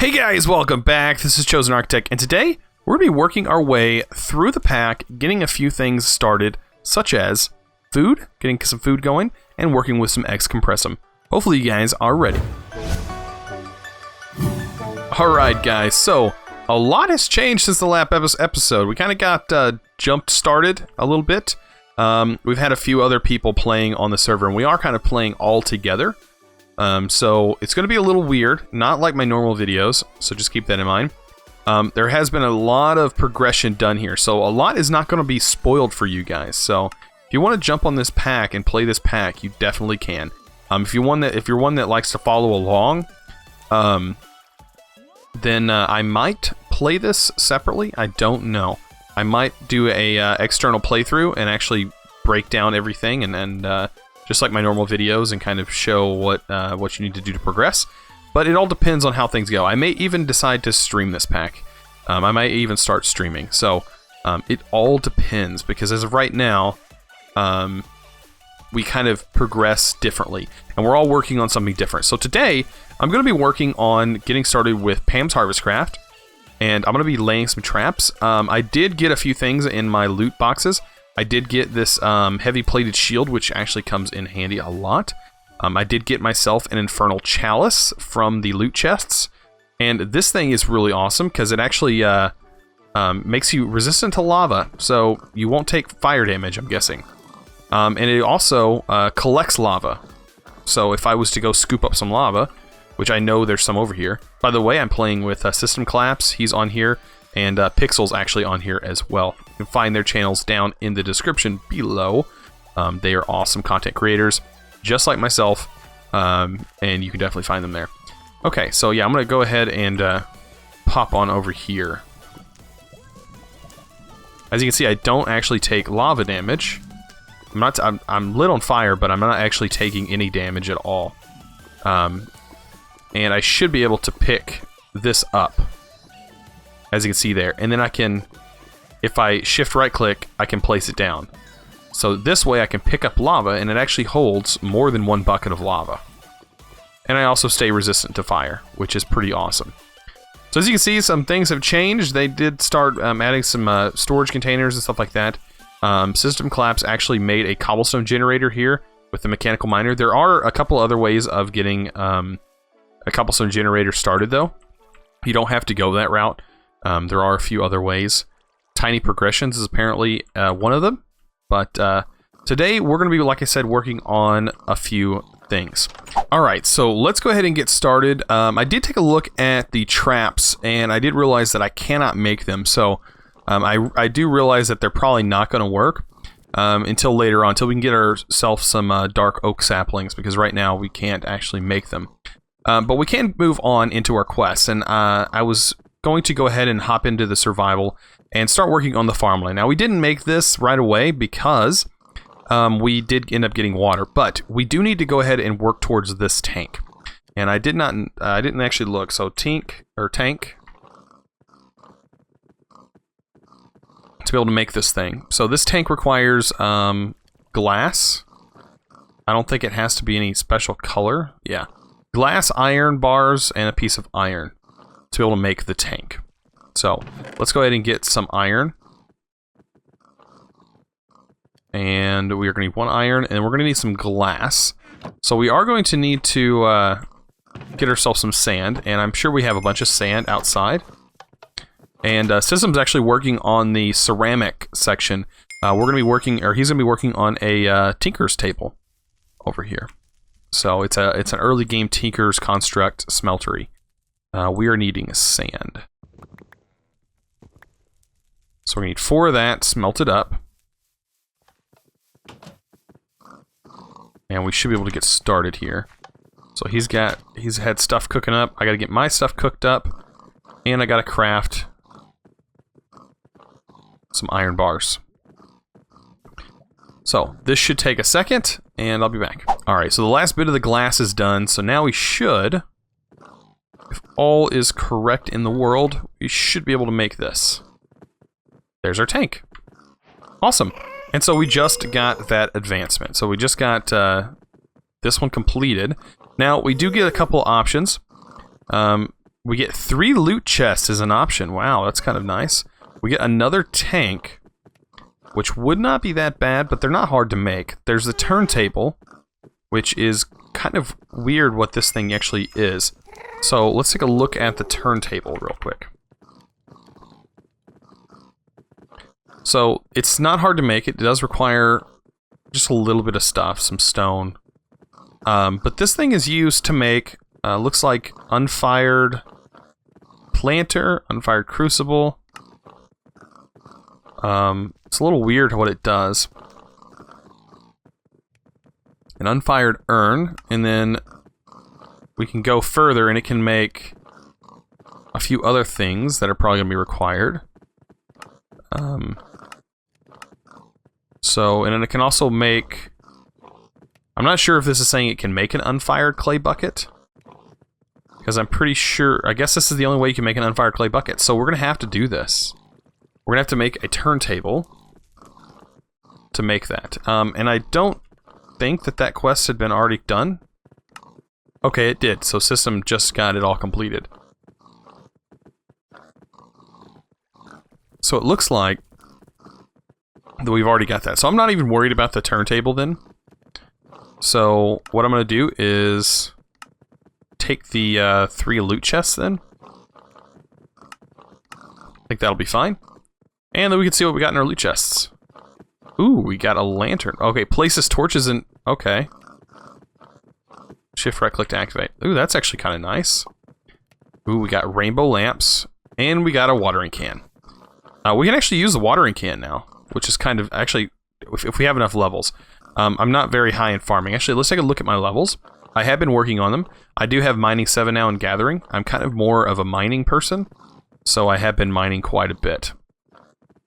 Hey guys, welcome back. This is ChosenArchitect, and today we're going to be working our way through the pack, getting a few things started, such as food, getting some food going, and working with some X-Compressum. Hopefully you guys are ready. Alright guys, so a lot has changed since the last episode. We kind of got jumped started a little bit. We've had a few other people playing on the server, and we are kind of playing all together. So it's going to be a little weird, not like my normal videos, so just keep that in mind. There has been a lot of progression done here, so a lot is not going to be spoiled for you guys. So if you want to jump on this pack and play this pack, you definitely can. If you're one that likes to follow along, then I might play this separately. I don't know. I might do a external playthrough and actually break down everything and just like my normal videos, and kind of show what you need to do to progress. But it all depends on how things go. I may even decide to stream this pack. I might even start streaming. So it all depends, because as of right now, we kind of progress differently, and we're all working on something different. So today, I'm going to be working on getting started with Pam's Harvestcraft, and I'm going to be laying some traps. I did get a few things in my loot boxes. I did get this heavy plated shield, which actually comes in handy a lot. I did get myself an infernal chalice from the loot chests, and this thing is really awesome because it actually makes you resistant to lava, so you won't take fire damage, I'm guessing. And it also collects lava, so if I was to go scoop up some lava, which I know there's some over here. By the way, I'm playing with System Collapse, he's on here, and Pixel's actually on here as well. You can find their channels down in the description below. They are awesome content creators, just like myself, and you can definitely find them there. Okay, so yeah, I'm going to go ahead and pop on over here. As you can see, I don't actually take lava damage. I'm lit on fire, but I'm not actually taking any damage at all. And I should be able to pick this up, as you can see there, and then I can, if I shift right click, I can place it down. So this way I can pick up lava, and it actually holds more than one bucket of lava. And I also stay resistant to fire, which is pretty awesome. So as you can see, some things have changed. They did start adding some storage containers and stuff like that. System Collapse actually made a cobblestone generator here with the mechanical miner. There are a couple other ways of getting a cobblestone generator started, though. You don't have to go that route. There are a few other ways. Tiny progressions is apparently one of them. But today we're going to be, like I said, working on a few things. Alright, so let's go ahead and get started. I did take a look at the traps, and I did realize that I cannot make them. So I do realize that they're probably not going to work until later on, until we can get ourselves some dark oak saplings, because right now we can't actually make them. But we can move on into our quests, and I was going to go ahead and hop into the survival and start working on the farmland. Now, we didn't make this right away because we did end up getting water, but we do need to go ahead and work towards this tank. And I didn't actually look. So tank to be able to make this thing. So this tank requires glass. I don't think it has to be any special color. Yeah, glass, iron bars, and a piece of iron to be able to make the tank. So let's go ahead and get some iron. And we are going to need one iron, and we're going to need some glass. So we are going to need to get ourselves some sand, and I'm sure we have a bunch of sand outside. And System's actually working on the ceramic section. We're going to be working, or he's going to be working on a tinker's table over here. So it's an early game tinker's construct smeltery. We are needing sand. So we need 4 of that smelted up. And we should be able to get started here. So he's had stuff cooking up. I gotta get my stuff cooked up. And I gotta craft some iron bars. So this should take a second, and I'll be back. Alright, so the last bit of the glass is done. So now we should, if all is correct in the world, we should be able to make this. There's our tank. Awesome. And so we just got that advancement. So we just got this one completed. Now, we do get a couple options. We get 3 loot chests as an option. Wow, that's kind of nice. We get another tank, which would not be that bad, but they're not hard to make. There's the turntable, which is kind of weird what this thing actually is. So let's take a look at the turntable real quick. So it's not hard to make. It does require just a little bit of stuff, some stone. But this thing is used to make, looks like unfired planter, unfired crucible. It's a little weird what it does. An unfired urn, and then we can go further and it can make a few other things that are probably going to be required. And then it can also make... I'm not sure if this is saying it can make an unfired clay bucket. Because I'm pretty sure... I guess this is the only way you can make an unfired clay bucket. So we're going to have to do this. We're going to have to make a turntable to make that. And I don't think that quest had been already done. Okay, it did. So system just got it all completed. So it looks like that we've already got that. So I'm not even worried about the turntable then. So what I'm going to do is take the 3 loot chests then. I think that'll be fine. And then we can see what we got in our loot chests. Ooh, we got a lantern. Okay, places torches in... Okay. Shift right click to activate. Ooh, that's actually kind of nice. Ooh, we got rainbow lamps. And we got a watering can. We can actually use the watering can now, which is kind of... Actually, if we have enough levels. I'm not very high in farming. Actually, let's take a look at my levels. I have been working on them. I do have mining 7 now and gathering. I'm kind of more of a mining person. So I have been mining quite a bit.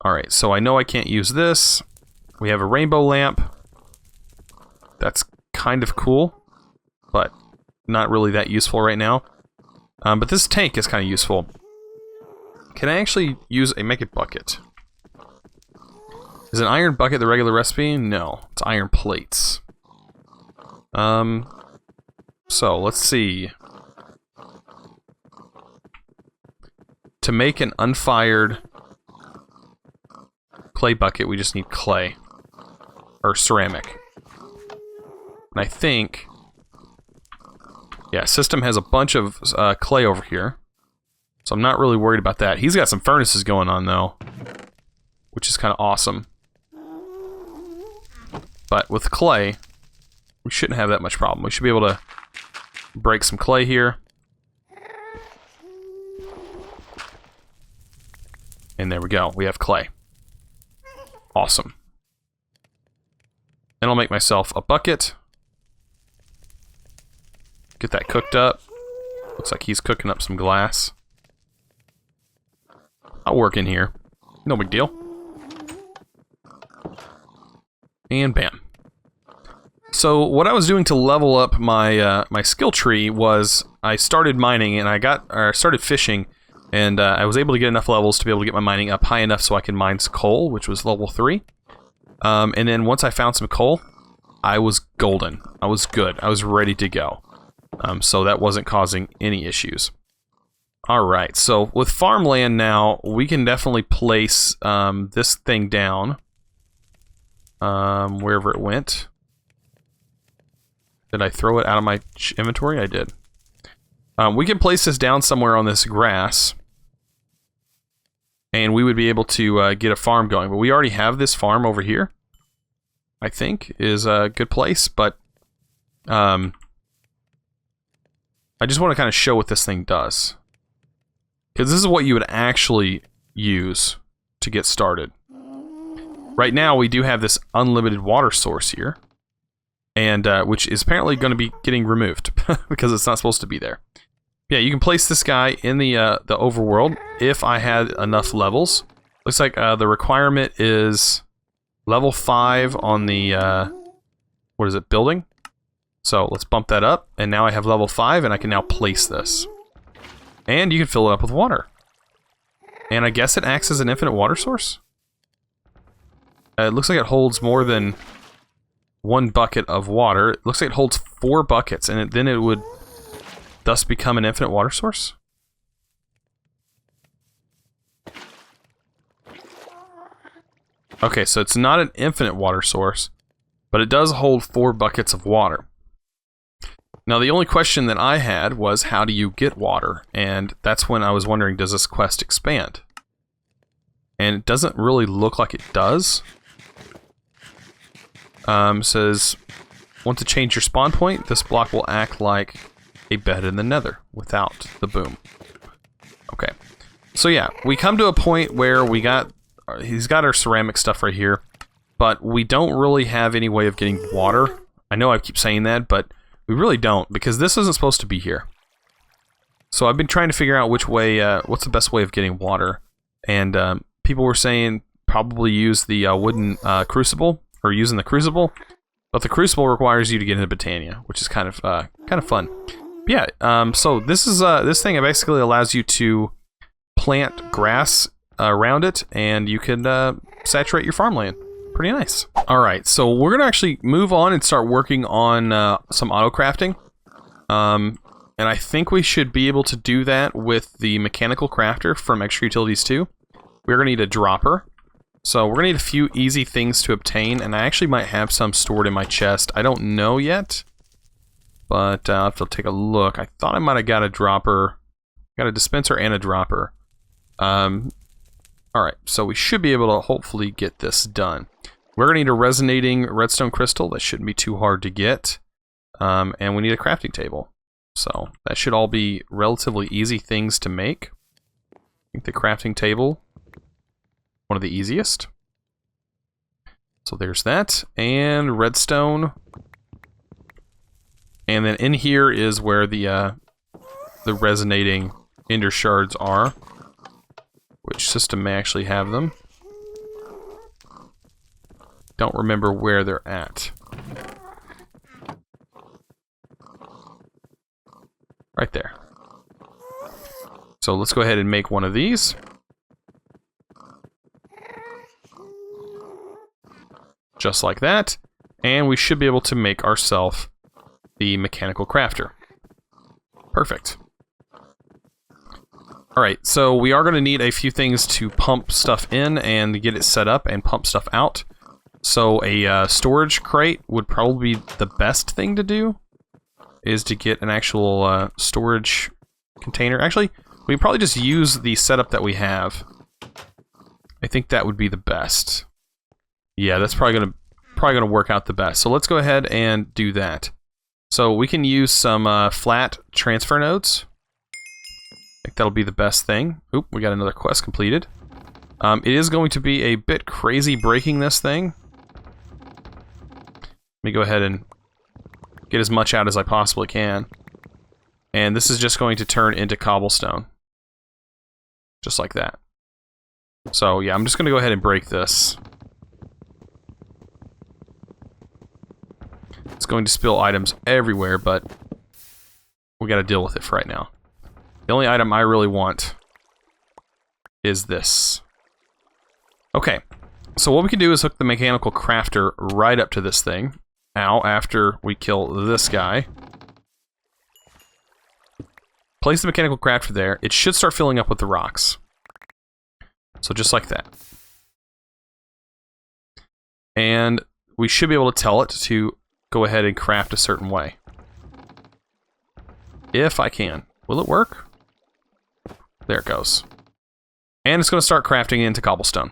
Alright, so I know I can't use this. We have a rainbow lamp. That's kind of cool, but not really that useful right now. But this tank is kind of useful. Can I actually use a make it bucket? Is an iron bucket the regular recipe? No, it's iron plates. So let's see. To make an unfired clay bucket, we just need clay. Or ceramic. And I think... Yeah, system has a bunch of clay over here. So I'm not really worried about that. He's got some furnaces going on, though. Which is kind of awesome. But with clay, we shouldn't have that much problem. We should be able to break some clay here. And there we go. We have clay. Awesome. And I'll make myself a bucket. Get that cooked up. Looks like he's cooking up some glass. I'll work in here. No big deal. And bam. So what I was doing to level up my my skill tree was I started mining and I started fishing, and I was able to get enough levels to be able to get my mining up high enough so I can mine some coal, which was level 3. And then once I found some coal, I was golden. I was good. I was ready to go. So that wasn't causing any issues. Alright, so with farmland now, we can definitely place this thing down. Wherever it went. Did I throw it out of my inventory? I did. We can place this down somewhere on this grass. And we would be able to get a farm going. But we already have this farm over here. I think is a good place. But I just want to kind of show what this thing does. Because this is what you would actually use to get started. Right now, we do have this unlimited water source here. And, which is apparently going to be getting removed. Because it's not supposed to be there. Yeah, you can place this guy in the overworld if I had enough levels. Looks like the requirement is level 5 on the, what is it, building? So let's bump that up, and now I have level 5, and I can now place this. And you can fill it up with water. And I guess it acts as an infinite water source? It looks like it holds more than 1 bucket of water. It looks like it holds 4 buckets, and then it would thus become an infinite water source? Okay, so it's not an infinite water source, but it does hold 4 buckets of water. Now, the only question that I had was, how do you get water? And that's when I was wondering, does this quest expand? And it doesn't really look like it does. Says, want to change your spawn point? This block will act like a bed in the nether without the boom. Okay. So yeah, we come to a point where he's got our ceramic stuff right here, but we don't really have any way of getting water. I know I keep saying that, but we really don't, because this isn't supposed to be here. So I've been trying to figure out which way, what's the best way of getting water. And people were saying probably use the wooden crucible, or using the crucible. But the crucible requires you to get into Britannia, which is kind of fun. But yeah, so this thing basically allows you to plant grass around it, and you can saturate your farmland. Pretty nice. Alright, so we're going to actually move on and start working on some autocrafting. And I think we should be able to do that with the mechanical crafter from Extra Utilities 2. We're going to need a dropper. So we're going to need a few easy things to obtain, and I actually might have some stored in my chest. I don't know yet, but I'll have to take a look. I thought I might have got a dropper. Got a dispenser and a dropper. Alright, so we should be able to hopefully get this done. We're going to need a resonating redstone crystal. That shouldn't be too hard to get. And we need a crafting table. So that should all be relatively easy things to make. I think the crafting table, one of the easiest. So there's that. And redstone. And then in here is where the resonating ender shards are. Which system may actually have them. Don't remember where they're at. Right there. So let's go ahead and make one of these. Just like that. And we should be able to make ourselves the mechanical crafter. Perfect. Alright, so we are going to need a few things to pump stuff in and get it set up and pump stuff out. So a storage crate would probably be the best thing to do, is to get an actual storage container. Actually, we can probably just use the setup that we have. I think that would be the best. Yeah, that's probably gonna work out the best. So let's go ahead and do that. So we can use some flat transfer nodes. I think that'll be the best thing. Oop, we got another quest completed. It is going to be a bit crazy breaking this thing. Let me go ahead and get as much out as I possibly can. And this is just going to turn into cobblestone. Just like that. So yeah, I'm just going to go ahead and break this. It's going to spill items everywhere, but we got to deal with it for right now. The only item I really want is this. Okay, so what we can do is hook the mechanical crafter right up to this thing. Now, after we kill this guy, place the mechanical crafter there. It should start filling up with the rocks. So just like that. And we should be able to tell it to go ahead and craft a certain way. If I can. Will it work? There it goes. And it's going to start crafting into cobblestone.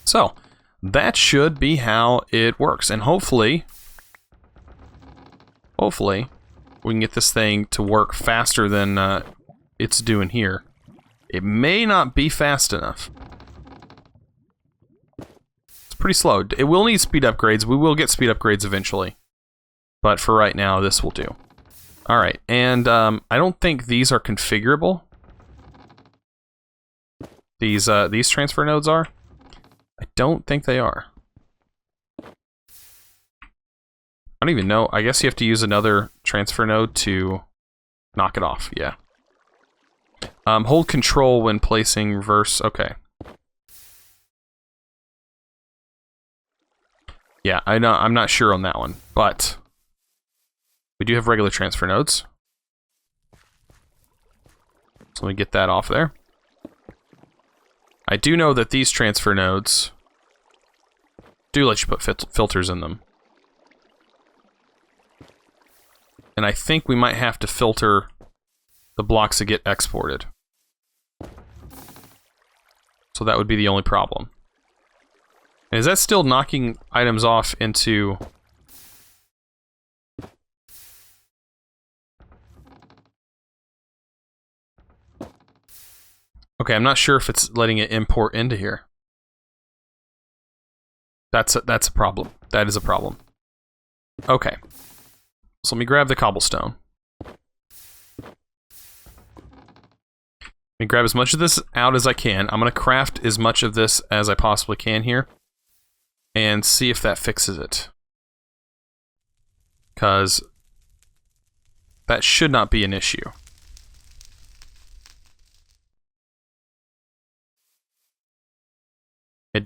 So, that should be how it works. And hopefully, we can get this thing to work faster than it's doing here. It may not be fast enough. It's pretty slow. It will need speed upgrades. We will get speed upgrades eventually. But for right now, this will do. Alright, and I don't think these are configurable. These transfer nodes are. I don't think they are. I don't even know. I guess you have to use another transfer node to knock it off. Yeah. Hold control when placing reverse. Okay. Yeah, I know. I'm not sure on that one, but we do have regular transfer nodes. So let me get that off there. I do know that these transfer nodes do let you put filters in them. And I think we might have to filter the blocks that get exported. So that would be the only problem. And is that still knocking items off into... Okay, I'm not sure if it's letting it import into here. That's a problem. That is a problem. Okay. So let me grab the cobblestone. Let me grab as much of this out as I can. I'm going to craft as much of this as I possibly can here. And see if that fixes it. Because that should not be an issue.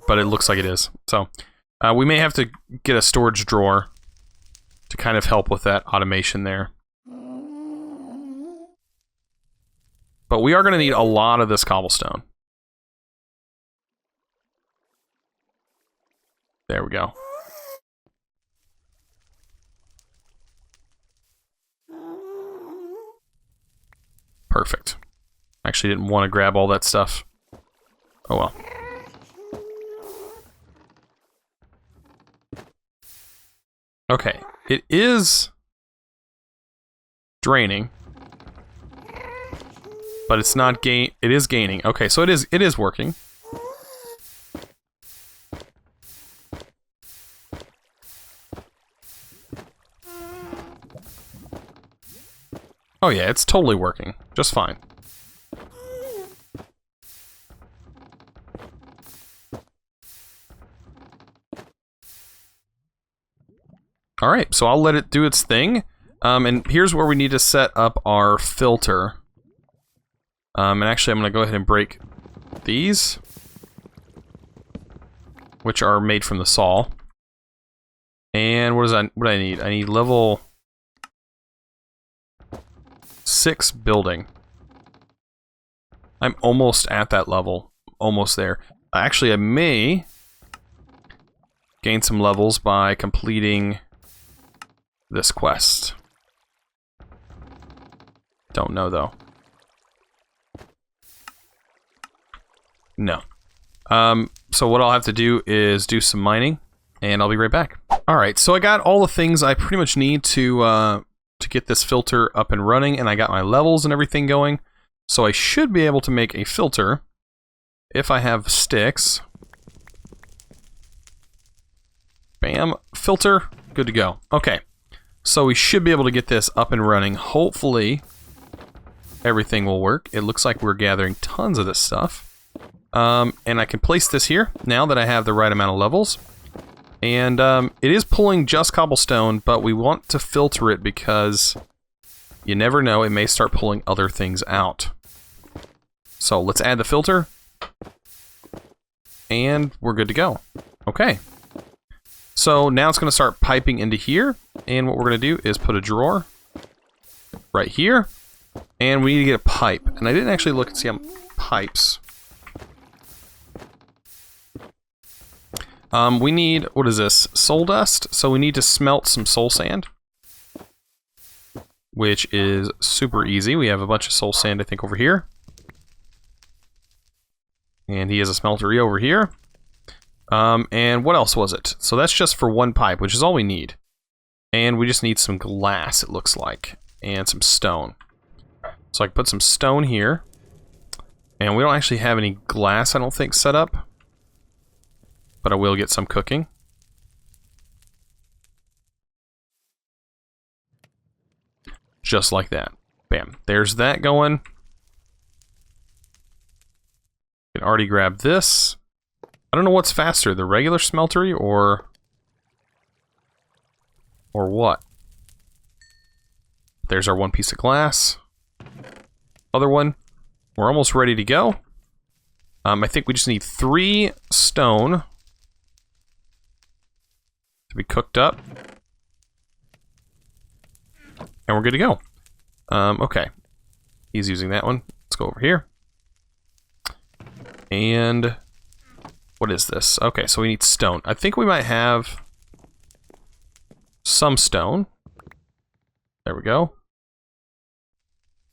But it looks like it is. So, we may have to get a storage drawer to kind of help with that automation there. But we are going to need a lot of this cobblestone. There we go. Perfect. Actually didn't want to grab all that stuff. Oh well. Okay, it is draining, but it's not it is gaining. Okay, so it is working. Oh yeah, it's totally working. Just fine. Alright, so I'll let it do its thing. And here's where we need to set up our filter. And actually I'm going to go ahead and break these, which are made from the saw. And what do I need? I need level 6 building. I'm almost at that level. Almost there. Actually, I may gain some levels by completing this quest. Don't know though. No. So what I'll have to do is do some mining, and I'll be right back. Alright, so I got all the things I pretty much need to get this filter up and running, and I got my levels and everything going. So I should be able to make a filter if I have sticks. Bam, filter, good to go. Okay, so we should be able to get this up and running. Hopefully everything will work. It looks like we're gathering tons of this stuff. And I can place this here now that I have the right amount of levels. And it is pulling just cobblestone, but we want to filter it because you never know, it may start pulling other things out. So let's add the filter. And we're good to go. Okay. So now it's going to start piping into here. And what we're going to do is put a drawer right here. And we need to get a pipe. And I didn't actually look and see how pipes. We need, what is this? Soul dust. So we need to smelt some soul sand, which is super easy. We have a bunch of soul sand, I think, over here. And he has a smeltery over here. And what else was it? So that's just for one pipe, which is all we need. And we just need some glass, it looks like, and some stone. So I can put some stone here. And we don't actually have any glass, I don't think, set up. But I will get some cooking. Just like that. Bam. There's that going. Can already grab this. I don't know what's faster, the regular smeltery or what. There's our one piece of glass. Other one. We're almost ready to go. I think we just need 3 stone to be cooked up. And we're good to go. Okay. He's using that one. Let's go over here. And What is this? Okay, so we need stone. I think we might have some stone. There we go.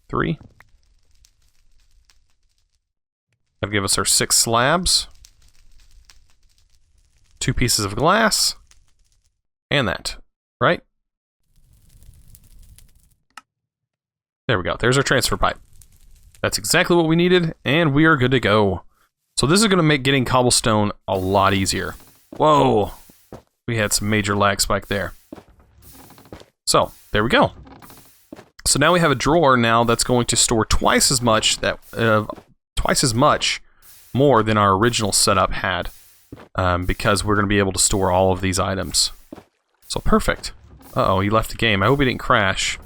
3. That'll give us our 6 slabs. 2 pieces of glass. And that, right? There we go. There's our transfer pipe. That's exactly what we needed, and we are good to go. So this is going to make getting cobblestone a lot easier. Whoa! We had some major lag spike there. So, there we go. So now we have a drawer now that's going to store twice as much more than our original setup had, because we're going to be able to store all of these items. So perfect. Uh-oh, he left the game. I hope he didn't crash.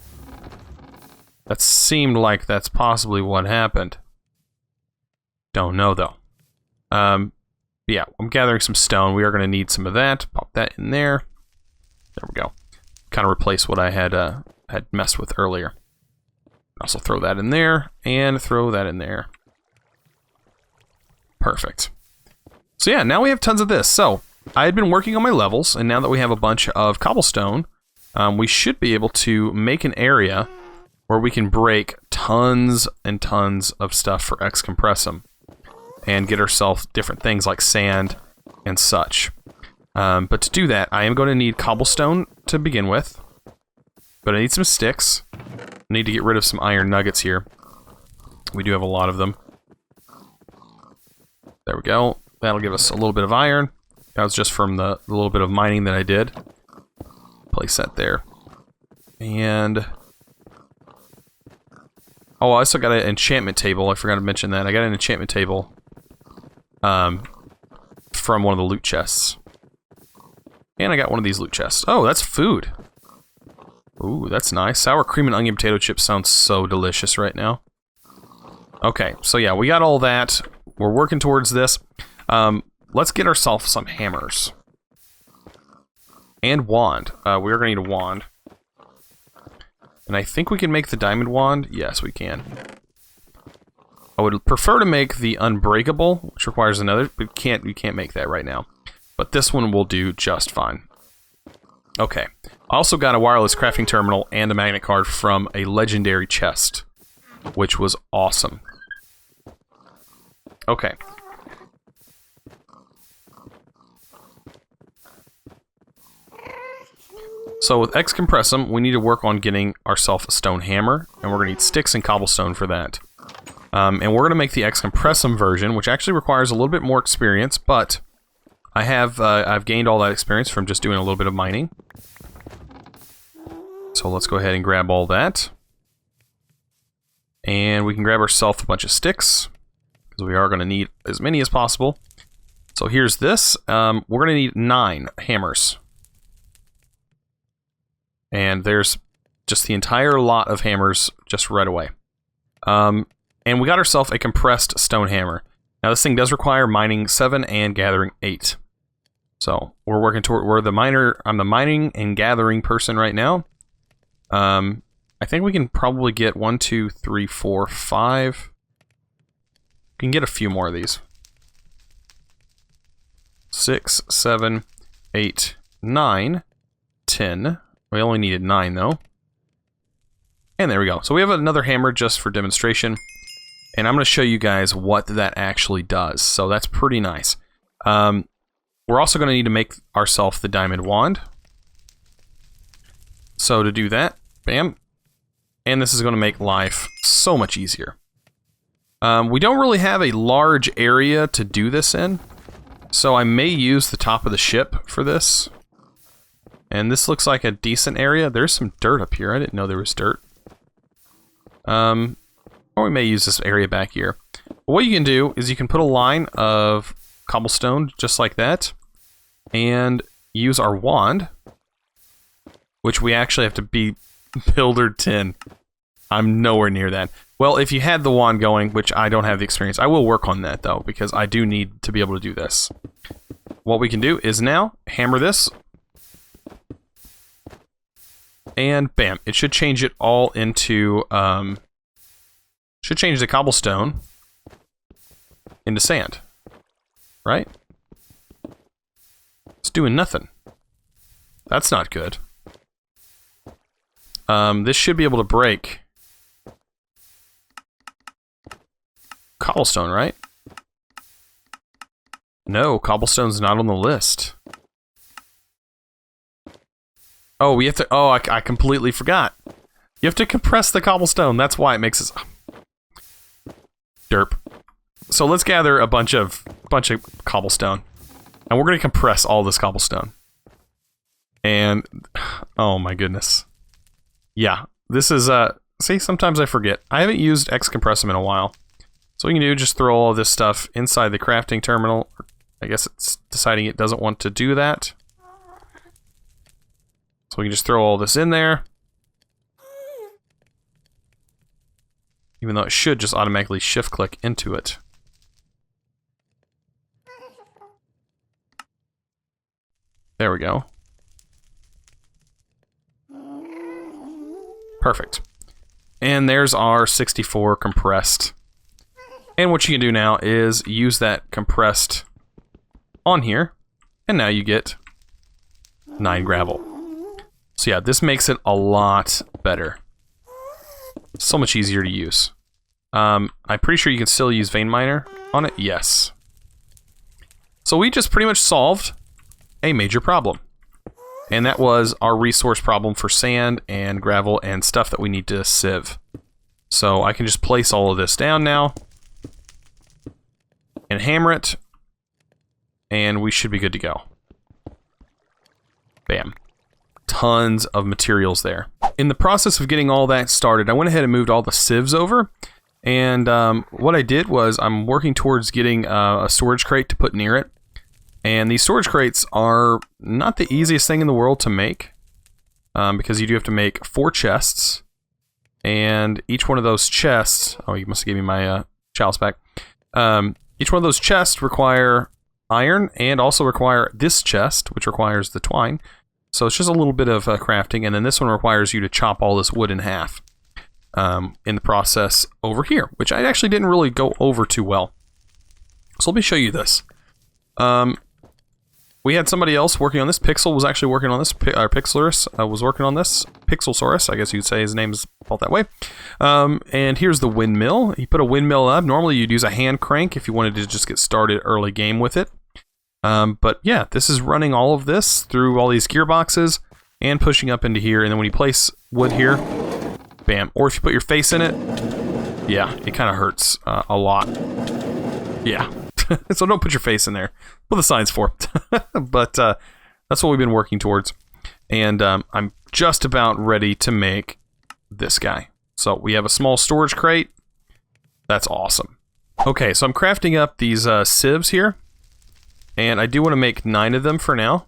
That seemed like that's possibly what happened. Don't know, though. Yeah, I'm gathering some stone. We are going to need some of that. Pop that in there. There we go. Kind of replace what I had messed with earlier. Also throw that in there, and throw that in there. Perfect. So yeah, now we have tons of this. So, I had been working on my levels, and now that we have a bunch of cobblestone, we should be able to make an area where we can break tons and tons of stuff for Excompressum and get ourselves different things like sand and such. But to do that, I am going to need cobblestone to begin with. But I need some sticks. I need to get rid of some iron nuggets here. We do have a lot of them. There we go. That'll give us a little bit of iron. That was just from the little bit of mining that I did. Place that there. And... oh, I also got an enchantment table. I forgot to mention that. I got an enchantment table from one of the loot chests. And I got one of these loot chests. Oh, that's food. Ooh, that's nice. Sour cream and onion potato chips sounds so delicious right now. Okay, so yeah, we got all that. We're working towards this. Let's get ourselves some hammers. And wand. We're going to need a wand. And I think we can make the diamond wand. Yes, we can. I would prefer to make the unbreakable, which requires another. We can't make that right now. But this one will do just fine. Okay. I also got a wireless crafting terminal and a magnet card from a legendary chest, which was awesome. Okay. So with Excompressum, we need to work on getting ourselves a stone hammer, and we're going to need sticks and cobblestone for that. And we're going to make the Excompressum version, which actually requires a little bit more experience, but I've gained all that experience from just doing a little bit of mining. So let's go ahead and grab all that. And we can grab ourselves a bunch of sticks, because we are going to need as many as possible. So here's this. We're going to need 9 hammers. And there's just the entire lot of hammers just right away. And we got ourselves a compressed stone hammer. Now this thing does require mining 7 and gathering 8. So we're working toward, I'm the mining and gathering person right now. I think we can probably get 1, 2, 3, 4, 5. We can get a few more of these. 6, 7, 8, 9, 10. We only needed 9 though. And there we go. So we have another hammer just for demonstration. And I'm going to show you guys what that actually does. So that's pretty nice. We're also going to need to make ourselves the diamond wand. So to do that, bam. And this is going to make life so much easier. We don't really have a large area to do this in. So I may use the top of the ship for this. And this looks like a decent area. There's some dirt up here. I didn't know there was dirt. Or we may use this area back here. But what you can do is you can put a line of cobblestone just like that. And use our wand. Which we actually have to be builder 10. I'm nowhere near that. Well, if you had the wand going, which I don't have the experience, I will work on that though, because I do need to be able to do this. What we can do is now hammer this. And bam, it should change it all into, should change the cobblestone into sand, right? It's doing nothing. That's not good. This should be able to break cobblestone, right? No, cobblestone's not on the list. Oh, we have to... Oh, I completely forgot. You have to compress the cobblestone. That's why it makes it... Derp. So let's gather a bunch of cobblestone. And we're going to compress all this cobblestone. And... Oh my goodness. Yeah. This is... See, sometimes I forget. I haven't used X-Compressum in a while. So what you can do, just throw all this stuff inside the crafting terminal. I guess it's deciding it doesn't want to do that. So we can just throw all this in there. Even though it should just automatically shift-click into it. There we go. Perfect. And there's our 64 compressed. And what you can do now is use that compressed on here, and now you get 9 gravel. So yeah, this makes it a lot better. So much easier to use. I'm pretty sure you can still use vein miner on it. Yes. So we just pretty much solved a major problem. And that was our resource problem for sand and gravel and stuff that we need to sieve. So I can just place all of this down now and hammer it, and we should be good to go. Bam. Tons of materials there. In the process of getting all that started, I went ahead and moved all the sieves over. And what I did was I'm working towards getting a storage crate to put near it. And these storage crates are not the easiest thing in the world to make. Because you do have to make 4 chests. And each one of those chests... Oh, you must have given me my chalice back. Each one of those chests require iron and also require this chest, which requires the twine. So it's just a little bit of crafting, and then this one requires you to chop all this wood in half in the process over here, which I actually didn't really go over too well. So let me show you this. We had somebody else working on this. Pixel was actually working on this. Pixlurus was working on this. Pixelsaurus, I guess you'd say his name is spelled that way. And here's the windmill. He put a windmill up. Normally you'd use a hand crank if you wanted to just get started early game with it. But yeah, this is running all of this through all these gearboxes and pushing up into here. And then when you place wood here, bam. Or if you put your face in it, yeah, it kind of hurts a lot. Yeah. So don't put your face in there. What the sign's for. But that's what we've been working towards. And I'm just about ready to make this guy. So we have a small storage crate. That's awesome. Okay, so I'm crafting up these sieves here. And I do want to make 9 of them for now.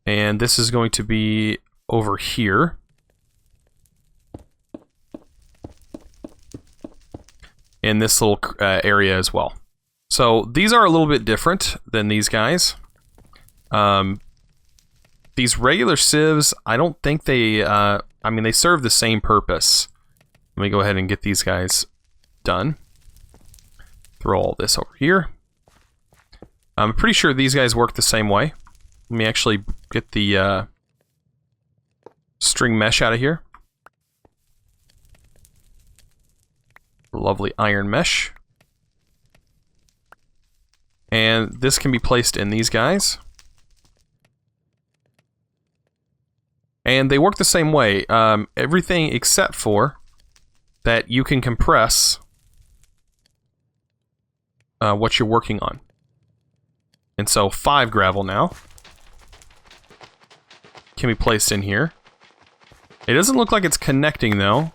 And this is going to be over here. In this little area as well. So these are a little bit different than these guys. These regular sieves, I don't think they, I mean, they serve the same purpose. Let me go ahead and get these guys done. Throw all this over here. I'm pretty sure these guys work the same way. Let me actually get the string mesh out of here. Lovely iron mesh. And this can be placed in these guys. And they work the same way. Everything except for that you can compress what you're working on. And so 5 gravel now can be placed in here. It doesn't look like it's connecting though.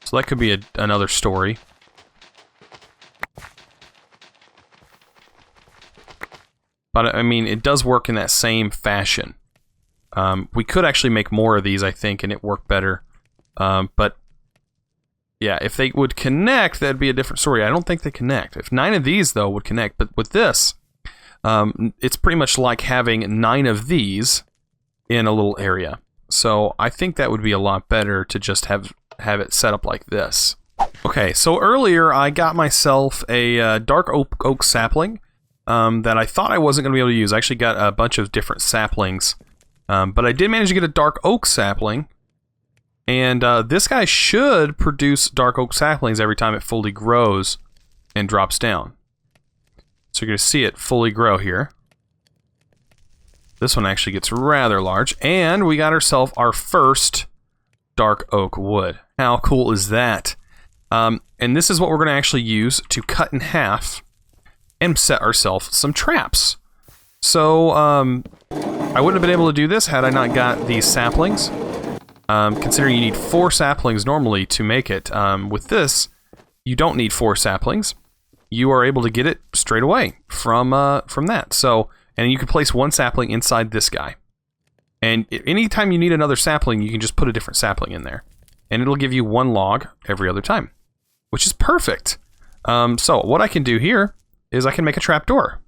So that could be another story. But I mean, it does work in that same fashion. We could actually make more of these, I think, and it worked better. But yeah, if they would connect, that'd be a different story. I don't think they connect. If 9 of these, though, would connect. But with this, it's pretty much like having 9 of these in a little area. So I think that would be a lot better to just have it set up like this. Okay, so earlier I got myself a dark oak sapling, that I thought I wasn't going to be able to use. I actually got a bunch of different saplings, but I did manage to get a dark oak sapling, and this guy should produce dark oak saplings every time it fully grows and drops down. So you're going to see it fully grow here. This one actually gets rather large, and we got ourselves our first dark oak wood. How cool is that? And this is what we're going to actually use to cut in half and set ourselves some traps. So, I wouldn't have been able to do this had I not got these saplings. Considering you need 4 saplings normally to make it. With this, you don't need 4 saplings. You are able to get it straight away from that. So, and you can place 1 sapling inside this guy. And anytime you need another sapling, you can just put a different sapling in there. And it'll give you 1 log every other time, which is perfect. So what I can do here is I can make a trapdoor.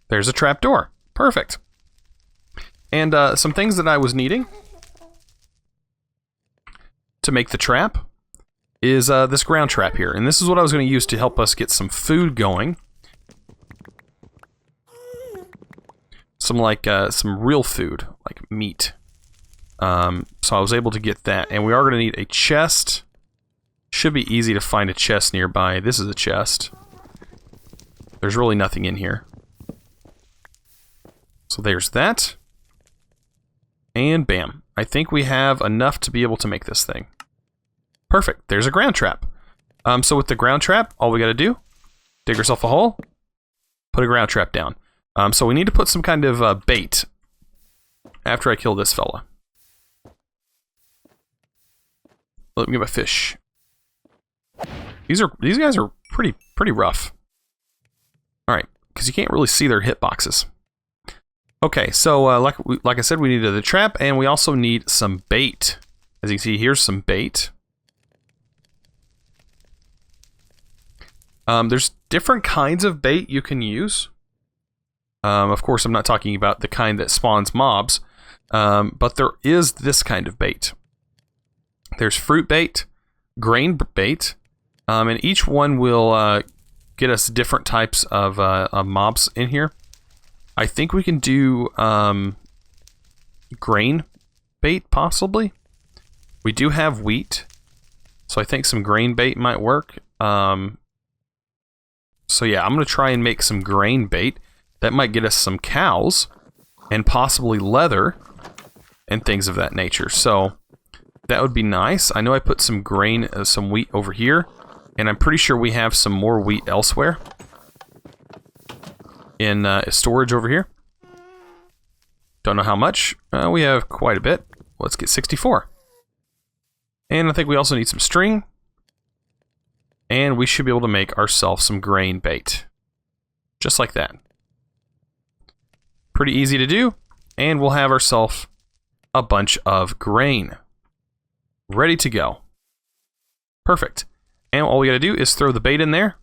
There's a trapdoor. Perfect. And some things that I was needing to make the trap is this ground trap here. And this is what I was going to use to help us get some food going. Some real food, like meat. So I was able to get that. And we are going to need a chest. Should be easy to find a chest nearby. This is a chest. There's really nothing in here. So there's that. And bam. I think we have enough to be able to make this thing. Perfect. There's a ground trap. So with the ground trap, all we got to do, dig ourselves a hole, put a ground trap down. So we need to put some kind of bait after I kill this fella. Let me get my fish. These guys are pretty rough. All right, because you can't really see their hitboxes. Okay, so like I said, we needed the trap, and we also need some bait. As you can see, here's some bait. There's different kinds of bait you can use. Of course, I'm not talking about the kind that spawns mobs, but there is this kind of bait. There's fruit bait, grain bait, and each one will get us different types of mobs in here. I think we can do grain bait, possibly. We do have wheat, so I think some grain bait might work. So yeah, I'm going to try and make some grain bait. That might get us some cows, and possibly leather, and things of that nature. So that would be nice. I know I put some grain, some wheat over here, and I'm pretty sure we have some more wheat elsewhere in storage over here. Don't know how much. We have quite a bit. Let's get 64. And I think we also need some string. And we should be able to make ourselves some grain bait. Just like that. Pretty easy to do. And we'll have ourselves a bunch of grain. Ready to go. Perfect. And all we gotta do is throw the bait in there.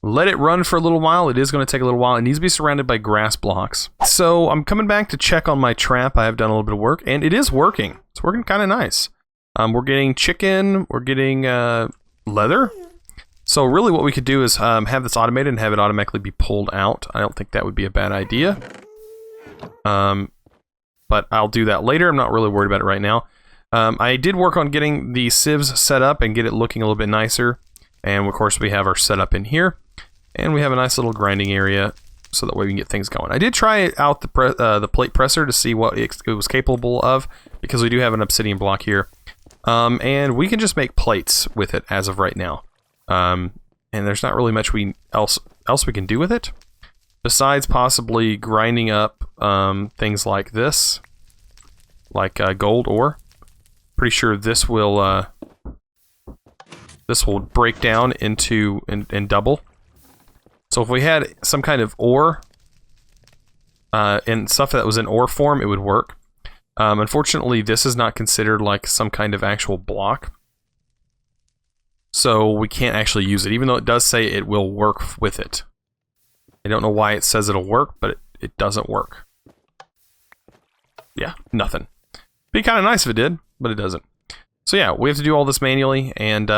Let it run for a little while. It is going to take a little while. It needs to be surrounded by grass blocks. So I'm coming back to check on my trap. I have done a little bit of work, and it is working. It's working kind of nice. We're getting chicken. We're getting leather. So really what we could do is have this automated and have it automatically be pulled out. I don't think that would be a bad idea. But I'll do that later. I'm not really worried about it right now. I did work on getting the sieves set up and get it looking a little bit nicer. And of course we have our setup in here. And we have a nice little grinding area so that way we can get things going. I did try out the plate presser to see what it was capable of, because we do have an obsidian block here. And we can just make plates with it as of right now. And there's not really much else we can do with it, besides possibly grinding up things like this, like gold ore. Pretty sure this will break down into and double. So if we had some kind of ore and stuff that was in ore form, it would work. Unfortunately, this is not considered like some kind of actual block. So we can't actually use it, even though it does say it will work with it. I don't know why it says it'll work, but it doesn't work. Yeah, nothing. Be kind of nice if it did, but it doesn't. So yeah, we have to do all this manually, and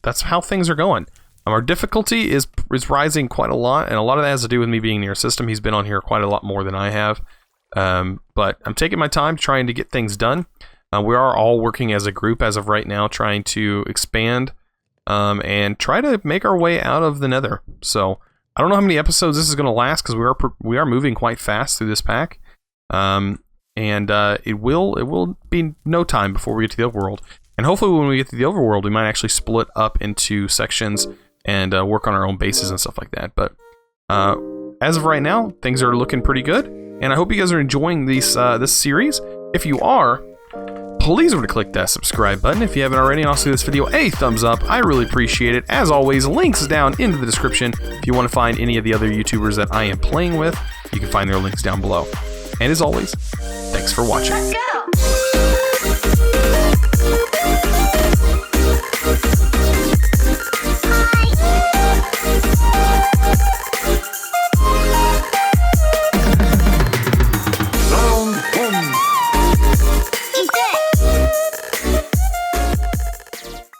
that's how things are going. Our difficulty is rising quite a lot, and a lot of that has to do with me being near a system. He's been on here quite a lot more than I have. But I'm taking my time trying to get things done. We are all working as a group as of right now, trying to expand and try to make our way out of the Nether. So I don't know how many episodes this is going to last, because we are moving quite fast through this pack. And it will be no time before we get to the overworld. And hopefully when we get to the overworld, we might actually split up into sections and work on our own bases and stuff like that. But as of right now, things are looking pretty good. And I hope you guys are enjoying this series. If you are, please remember to click that subscribe button if you haven't already. And also give this video a thumbs up. I really appreciate it. As always, links down into the description. If you want to find any of the other YouTubers that I am playing with, you can find their links down below. And as always, thanks for watching. Let's go!